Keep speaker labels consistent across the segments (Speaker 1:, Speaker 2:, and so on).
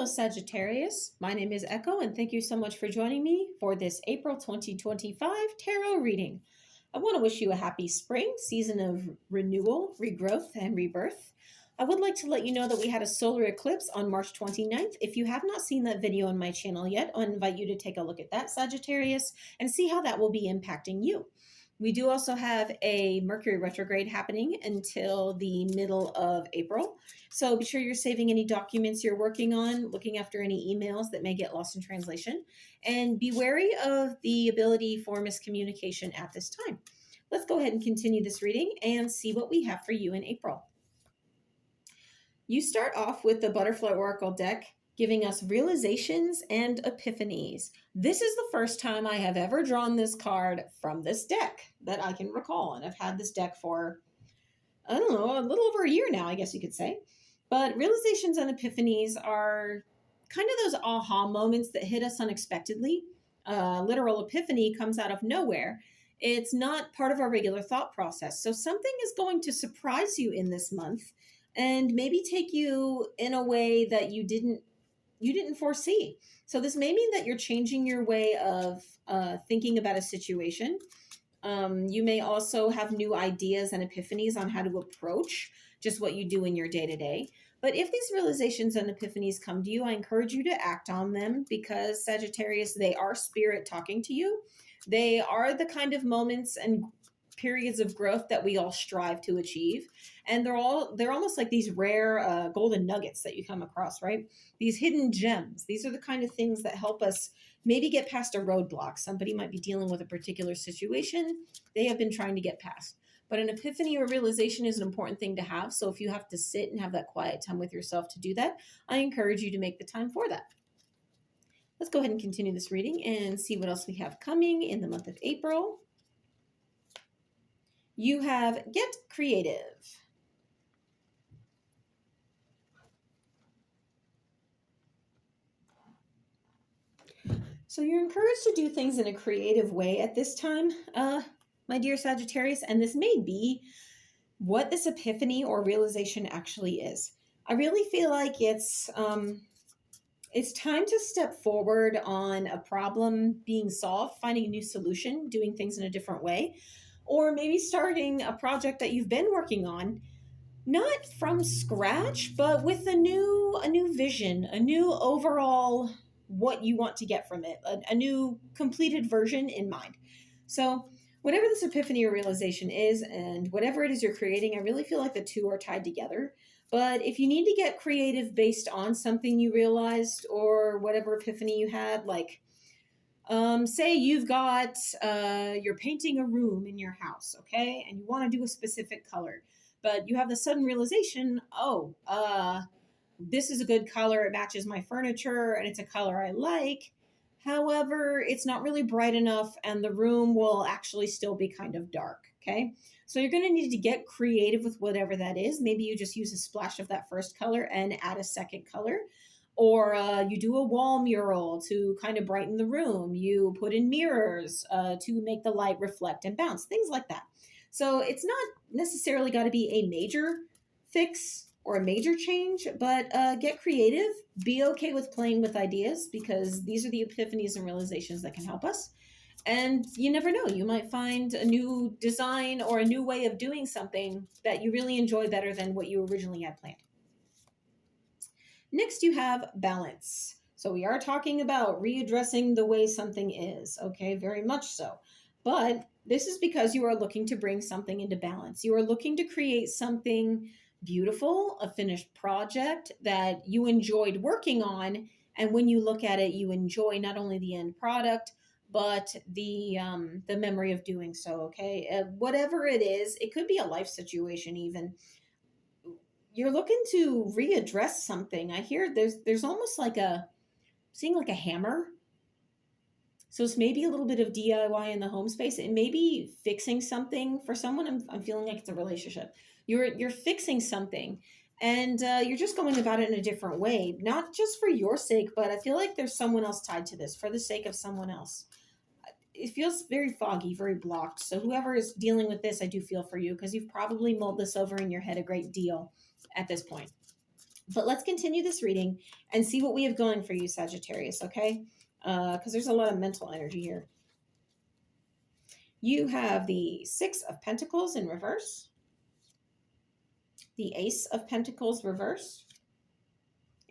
Speaker 1: Hello, Sagittarius. My name is Echo, and thank you so much for joining me for this April 2025 tarot reading. I want to wish you a happy spring, season of renewal, regrowth, and rebirth. I would like to let you know that we had a solar eclipse on March 29th. If you have not seen that video on my channel yet, I invite you to take a look at that, Sagittarius, and see how that will be impacting you. We do also have a Mercury retrograde happening until the middle of April. So be sure you're saving any documents you're working on, looking after any emails that may get lost in translation, and be wary of the ability for miscommunication at this time. Let's go ahead and continue this reading and see what we have for you in April. You start off with the Butterfly Oracle deck, giving us realizations and epiphanies. This is the first time I have ever drawn this card from this deck that I can recall, and I've had this deck for, I don't know, a little over a year now, I guess you could say. But realizations and epiphanies are kind of those aha moments that hit us unexpectedly. Literal epiphany comes out of nowhere. It's not part of our regular thought process. So something is going to surprise you in this month and maybe take you in a way that you didn't foresee. So this may mean that you're changing your way of thinking about a situation. You may also have new ideas and epiphanies on how to approach just what you do in your day-to-day. But if these realizations and epiphanies come to you, I encourage you to act on them because Sagittarius, they are spirit talking to you. They are the kind of moments and periods of growth that we all strive to achieve. And they're almost like these rare golden nuggets that you come across, right? These hidden gems. These are the kind of things that help us maybe get past a roadblock. Somebody might be dealing with a particular situation they have been trying to get past. But an epiphany or realization is an important thing to have. So if you have to sit and have that quiet time with yourself to do that, I encourage you to make the time for that. Let's go ahead and continue this reading and see what else we have coming in the month of April. You have Get Creative. So you're encouraged to do things in a creative way at this time, my dear Sagittarius, and this may be what this epiphany or realization actually is. I really feel like it's time to step forward on a problem being solved, finding a new solution, doing things in a different way, or maybe starting a project that you've been working on, not from scratch, but with a new vision, a new overall what you want to get from it, a new completed version in mind. So whatever this epiphany or realization is, and whatever it is you're creating, I really feel like the two are tied together. But if you need to get creative based on something you realized or whatever epiphany you had, like say you've got, you're painting a room in your house, okay? And you want to do a specific color, but you have the sudden realization, this is a good color. It matches my furniture and it's a color I like. However, it's not really bright enough and the room will actually still be kind of dark, okay? So you're going to need to get creative with whatever that is. Maybe you just use a splash of that first color and add a second color. Or you do a wall mural to kind of brighten the room. You put in mirrors to make the light reflect and bounce, things like that. So it's not necessarily got to be a major fix or a major change, but get creative. Be okay with playing with ideas because these are the epiphanies and realizations that can help us. And you never know, you might find a new design or a new way of doing something that you really enjoy better than what you originally had planned. Next, you have balance. So we are talking about readdressing the way something is, okay, very much so. But this is because you are looking to bring something into balance. You are looking to create something beautiful, a finished project that you enjoyed working on. And when you look at it, you enjoy not only the end product, but the memory of doing so, okay? Whatever it is, it could be a life situation even. You're looking to readdress something. I hear there's almost like seeing like a hammer. So it's maybe a little bit of DIY in the home space. It may be fixing something. For someone, I'm feeling like it's a relationship. You're fixing something and you're just going about it in a different way, not just for your sake, but I feel like there's someone else tied to this for the sake of someone else. It feels very foggy, very blocked. So whoever is dealing with this, I do feel for you because you've probably mulled this over in your head a great deal at this point. But let's continue this reading and see what we have going for you, Sagittarius, okay? Because there's a lot of mental energy here. You have the Six of Pentacles in reverse, the Ace of Pentacles reverse,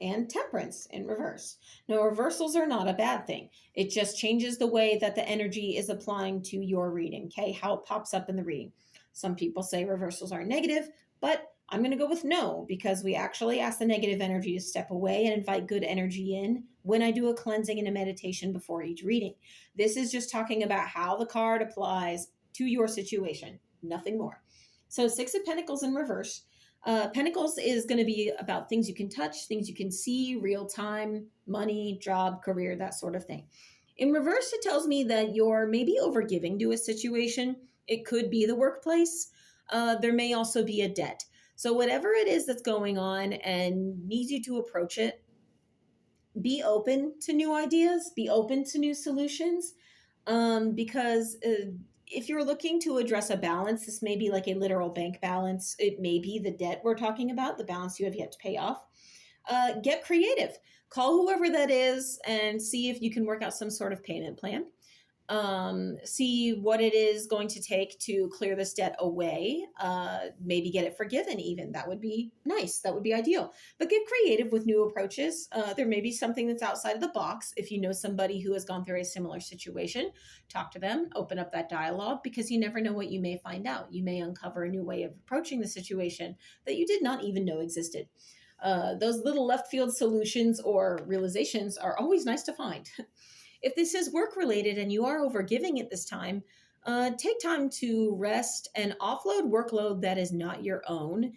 Speaker 1: and Temperance in reverse. Now, reversals are not a bad thing. It just changes the way that the energy is applying to your reading, okay? How it pops up in the reading. Some people say reversals are negative, but I'm going to go with no, because we actually ask the negative energy to step away and invite good energy in when I do a cleansing and a meditation before each reading. This is just talking about how the card applies to your situation, nothing more. So Six of Pentacles in reverse. Pentacles is going to be about things you can touch, things you can see, real time, money, job, career, that sort of thing. In reverse, it tells me that you're maybe overgiving to a situation. It could be the workplace. There may also be a debt. So whatever it is that's going on and needs you to approach it, be open to new ideas, be open to new solutions, because if you're looking to address a balance, this may be like a literal bank balance. It may be the debt we're talking about, the balance you have yet to pay off. Get creative. Call whoever that is and see if you can work out some sort of payment plan. See what it is going to take to clear this debt away. Maybe get it forgiven even. That would be nice. That would be ideal. But get creative with new approaches. There may be something that's outside of the box. If you know somebody who has gone through a similar situation, talk to them, open up that dialogue, because you never know what you may find out. You may uncover a new way of approaching the situation that you did not even know existed. Those little left field solutions or realizations are always nice to find. If this is work-related and you are overgiving at this time, take time to rest and offload workload that is not your own.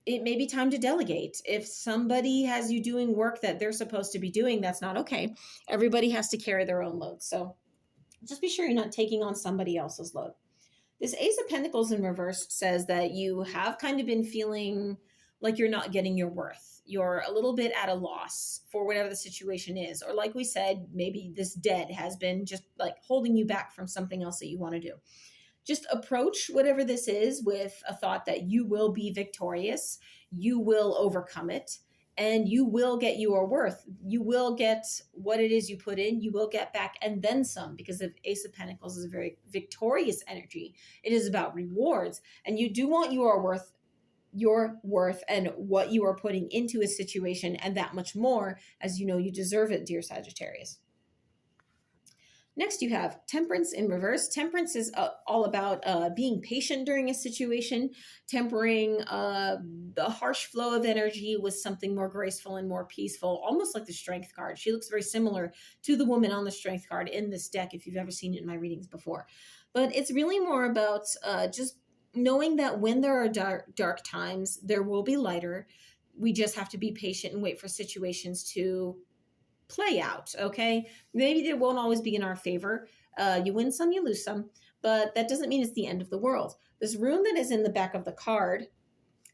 Speaker 1: It may be time to delegate. If somebody has you doing work that they're supposed to be doing, that's not okay. Everybody has to carry their own load. So just be sure you're not taking on somebody else's load. This Ace of Pentacles in reverse says that you have kind of been feeling like you're not getting your worth. You're a little bit at a loss for whatever the situation is. Or like we said, maybe this debt has been just like holding you back from something else that you want to do. Just approach whatever this is with a thought that you will be victorious, you will overcome it, and you will get your worth. You will get what it is you put in, you will get back and then some, because the Ace of Pentacles is a very victorious energy. It is about rewards, and you do want your worth and what you are putting into a situation, and that much more, as you know you deserve it, dear Sagittarius. Next, you have Temperance in reverse. Temperance is all about being patient during a situation, tempering the harsh flow of energy with something more graceful and more peaceful, almost like the Strength card. She looks very similar to the woman on the Strength card in this deck, if you've ever seen it in my readings before. But it's really more about just knowing that when there are dark times, there will be lighter. We just have to be patient and wait for situations to play out, okay? Maybe they won't always be in our favor. You win some, you lose some, but that doesn't mean it's the end of the world. This rune that is in the back of the card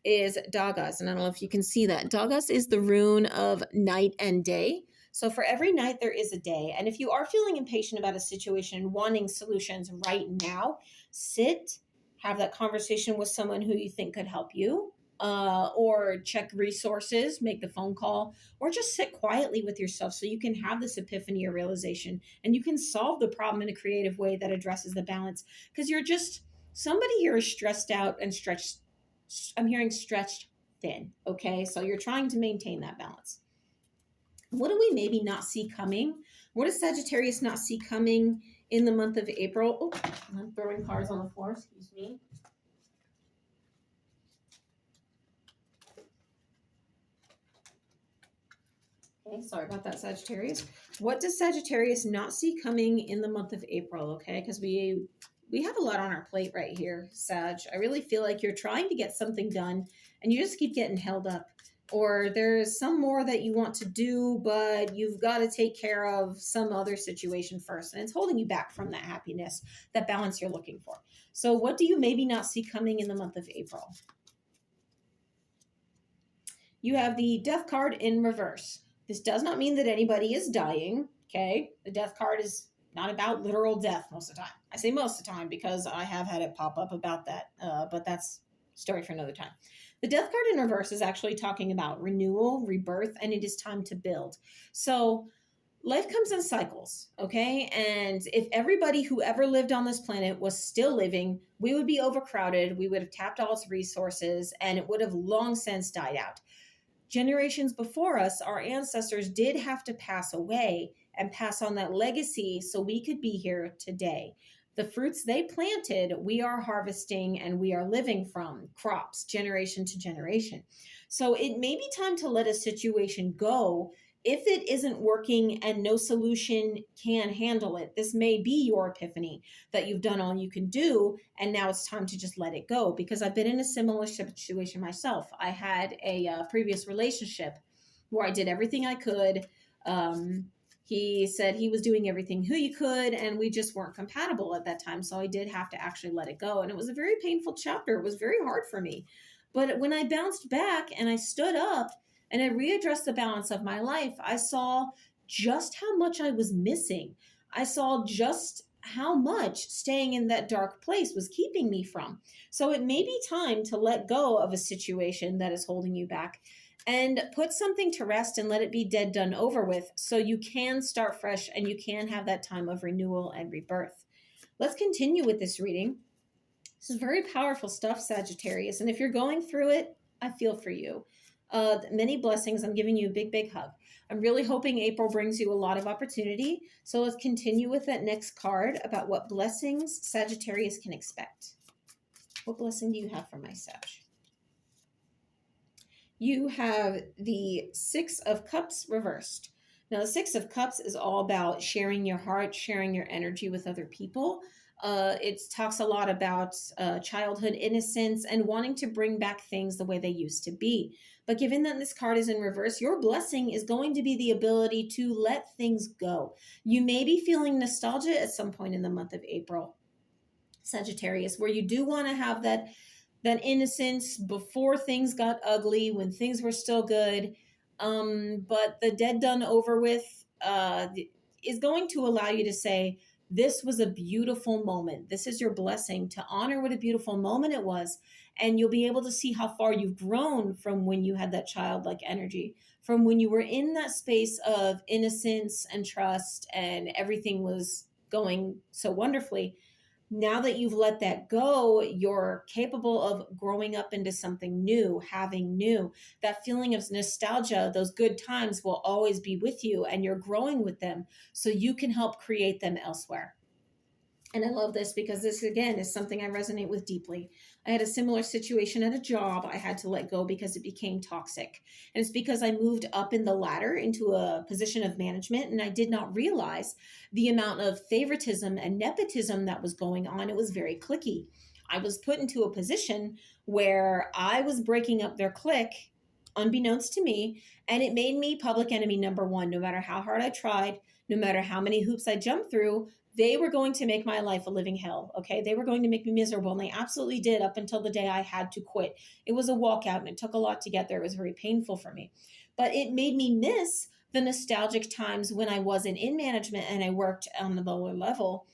Speaker 1: is Dagas, and I don't know if you can see that. Dagas is the rune of night and day. So for every night, there is a day. And if you are feeling impatient about a situation and wanting solutions right now, sit, have that conversation with someone who you think could help you, or check resources, make the phone call, or just sit quietly with yourself so you can have this epiphany or realization and you can solve the problem in a creative way that addresses the balance. Because you're just, somebody here is stressed out and stretched, I'm hearing stretched thin, okay? So you're trying to maintain that balance. What do we maybe not see coming? What does Sagittarius not see coming in the month of April? Oh, I'm throwing cards on the floor, excuse me. Okay, sorry about that, Sagittarius. What does Sagittarius not see coming in the month of April, okay? Because we have a lot on our plate right here, Sag. I really feel like you're trying to get something done and you just keep getting held up. Or there's some more that you want to do, but you've got to take care of some other situation first. And it's holding you back from that happiness, that balance you're looking for. So what do you maybe not see coming in the month of April? You have the Death card in reverse. This does not mean that anybody is dying, okay? The Death card is not about literal death most of the time. I say most of the time because I have had it pop up about that, but that's story for another time. The Death card in reverse is actually talking about renewal, rebirth, and it is time to build. So life comes in cycles, okay? And if everybody who ever lived on this planet was still living, we would be overcrowded, we would have tapped all its resources, and it would have long since died out. Generations before us, our ancestors did have to pass away and pass on that legacy so we could be here today. The fruits they planted, we are harvesting and we are living from crops generation to generation. So it may be time to let a situation go if it isn't working and no solution can handle it. This may be your epiphany that you've done all you can do, and now it's time to just let it go. Because I've been in a similar situation myself. I had a previous relationship where I did everything I could. He said he was doing everything he could, and we just weren't compatible at that time. So I did have to actually let it go. And it was a very painful chapter. It was very hard for me. But when I bounced back and I stood up and I readdressed the balance of my life, I saw just how much I was missing. I saw just how much staying in that dark place was keeping me from. So it may be time to let go of a situation that is holding you back and put something to rest and let it be dead, done, over with, so you can start fresh and you can have that time of renewal and rebirth. Let's continue with this reading. This is very powerful stuff, Sagittarius. And if you're going through it, I feel for you. Many blessings. I'm giving you a big, big hug. I'm really hoping April brings you a lot of opportunity. So let's continue with that next card about what blessings Sagittarius can expect. What blessing do you have for my Sag? You have the Six of Cups reversed. Now, the Six of Cups is all about sharing your heart, sharing your energy with other people. It talks a lot about childhood innocence and wanting to bring back things the way they used to be. But given that this card is in reverse, your blessing is going to be the ability to let things go. You may be feeling nostalgia at some point in the month of April, Sagittarius, where you do want to have that innocence before things got ugly, when things were still good. But the dead, done, over with is going to allow you to say, this was a beautiful moment. This is your blessing to honor what a beautiful moment it was. And you'll be able to see how far you've grown from when you had that childlike energy, from when you were in that space of innocence and trust and everything was going so wonderfully. Now that you've let that go, you're capable of growing up into something new, having new. That feeling of nostalgia, those good times will always be with you, and you're growing with them so you can help create them elsewhere. And I love this because this, again, is something I resonate with deeply. I had a similar situation at a job I had to let go because it became toxic. And it's because I moved up in the ladder into a position of management, and I did not realize the amount of favoritism and nepotism that was going on. It was very cliquey. I was put into a position where I was breaking up their clique, unbeknownst to me, and it made me public enemy number one. No matter how hard I tried, no matter how many hoops I jumped through, they were going to make my life a living hell, okay? They were going to make me miserable, and they absolutely did up until the day I had to quit. It was a walkout, and it took a lot to get there. It was very painful for me. But it made me miss the nostalgic times when I wasn't in management and I worked on the lower level,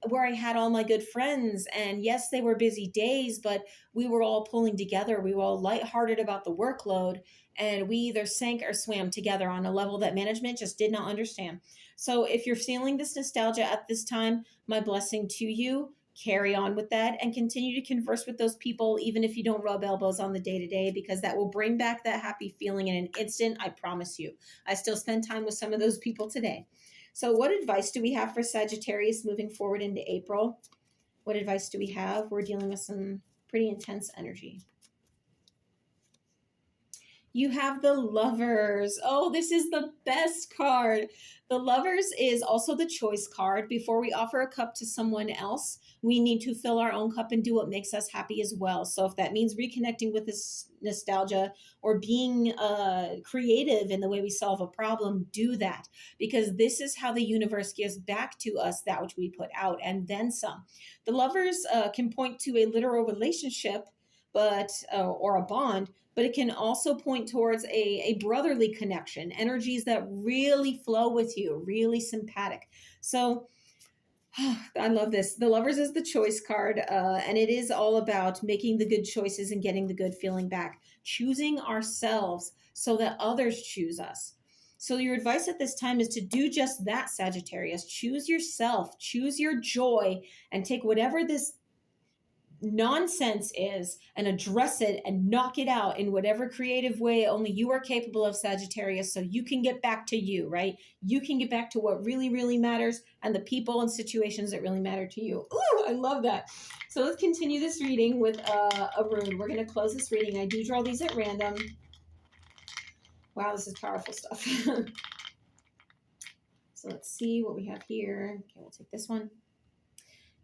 Speaker 1: where I had all my good friends. And yes, they were busy days, but we were all pulling together. We were all lighthearted about the workload, and we either sank or swam together on a level that management just did not understand. So if you're feeling this nostalgia at this time, my blessing to you, carry on with that and continue to converse with those people, even if you don't rub elbows on the day-to-day, because that will bring back that happy feeling in an instant, I promise you. I still spend time with some of those people today. So what advice do we have for Sagittarius moving forward into April? What advice do we have? We're dealing with some pretty intense energy. You have the Lovers. Oh, this is the best card. The Lovers is also the choice card. Before we offer a cup to someone else, we need to fill our own cup and do what makes us happy as well. So if that means reconnecting with this nostalgia or being creative in the way we solve a problem, do that. Because this is how the universe gives back to us that which we put out and then some. The Lovers can point to a literal relationship, or a bond, but it can also point towards a brotherly connection, energies that really flow with you, really sympathetic. So I love this. The Lovers is the choice card, and it is all about making the good choices and getting the good feeling back, choosing ourselves so that others choose us. So, your advice at this time is to do just that, Sagittarius. Choose yourself, choose your joy, and take whatever this nonsense is and address it and knock it out in whatever creative way only you are capable of, Sagittarius, so you can get back to you, right? You can get back to what really, really matters and the people and situations that really matter to you. Ooh, I love that. So let's continue this reading with a rune. We're going to close this reading. I do draw these at random. Wow, this is powerful stuff. So let's see what we have here. Okay, we'll take this one.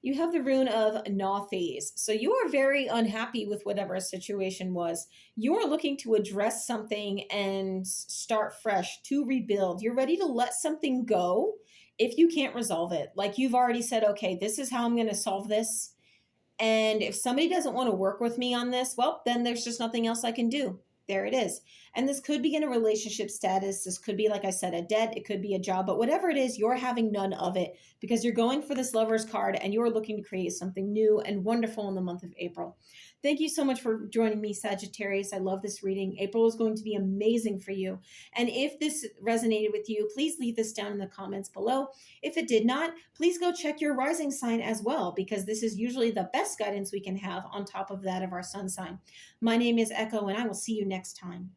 Speaker 1: You have the rune of Gnaw Phase. So you are very unhappy with whatever a situation was. You are looking to address something and start fresh, to rebuild. You're ready to let something go if you can't resolve it. Like you've already said, okay, this is how I'm going to solve this. And if somebody doesn't want to work with me on this, well, then there's just nothing else I can do. There it is. And this could be in a relationship status. This could be, like I said, a debt. It could be a job. But whatever it is, you're having none of it because you're going for this Lover's card and you're looking to create something new and wonderful in the month of April. Thank you so much for joining me, Sagittarius. I love this reading. April is going to be amazing for you. And if this resonated with you, please leave this down in the comments below. If it did not, please go check your rising sign as well, because this is usually the best guidance we can have on top of that of our sun sign. My name is Echo, and I will see you next time.